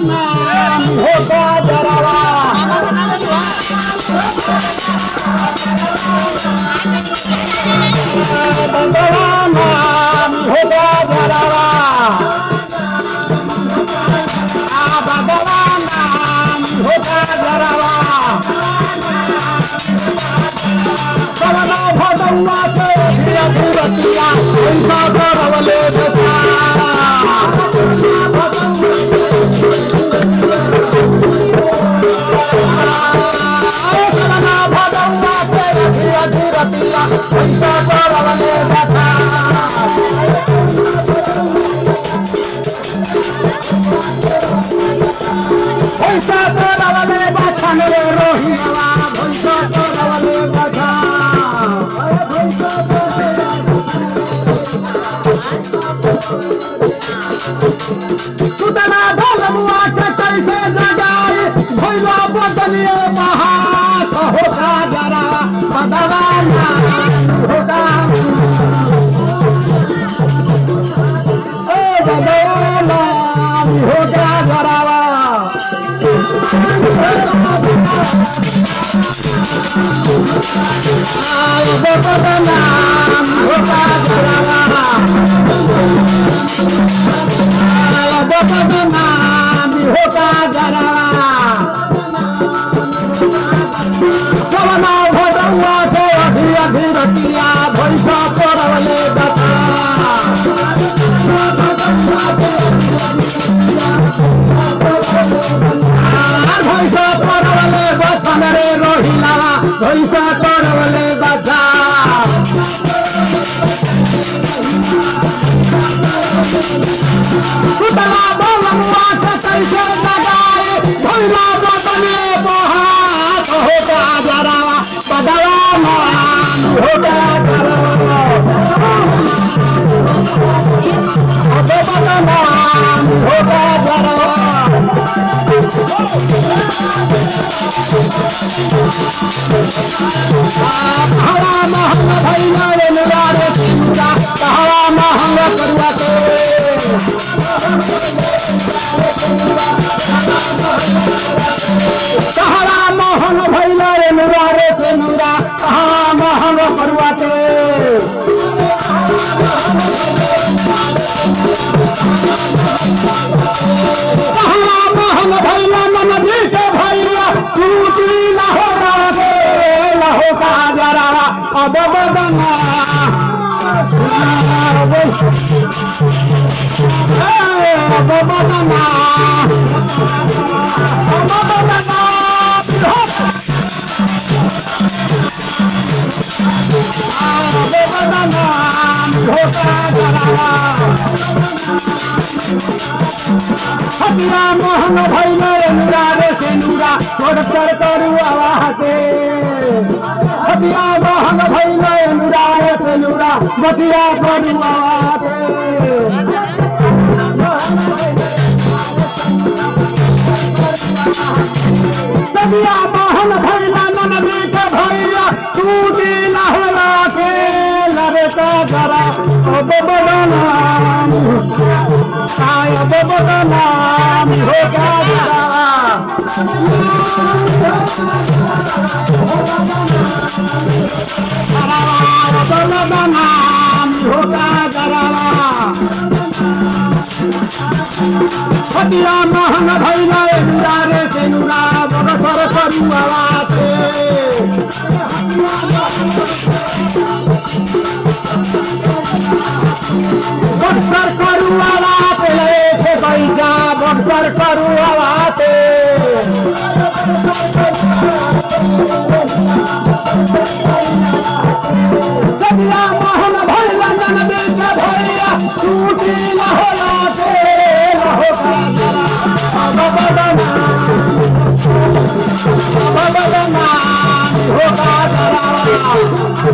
नाम होता जरावा बंदवा नाम होता जरावा बंदवा नाम होता जरावा सबना भगवा के धीरे धीरे किया उनका गौरवले बचा सुतना भगवा के कैसे जगाई भैया बदलिए महात होता जरा बदलाना होता ओ बदलाना होता जरावा बदलाना होता जरावा बदलाना होता जरावा सबना भगवा के धीरे धीरे किया भैसा पड़वले दता भैसा पड़वले बसन रे रोहिला भैसा पड़वले बचा सुतला बोलमुआ के कैसे जगाए भैया बदले बहात होता जरावा बदलाना होता जरावा बदलाना होता जरावा हवा महंग भैया रे निरारे हवा महंग करुआ के कहरा महंग भैया रे निरारे से नूरा कहा महंग करुआ के कहरा महंग भैया नदी के भैया टूटी लहो का जरावा अब बदना बदना हतिया मोहन भैया नुरारे से नूरा कर करू आवासे हतिया मोहन भैया नुरारे से नूरा बतिया करू आवासे सतिया मोहन भैया ननदी के भैया टूटी लहरा के लरे का जरा बदना बदना होगा जरा बदना होगा जरा हतिया महंग भैया नुरारे से नूरा बरसर करुआ से बक्सर करुआ पे बैठा बक्सर करुआ पे सदिया मोहन भैया ननदी के भैया टूटी लहरा के बदना होगा जरा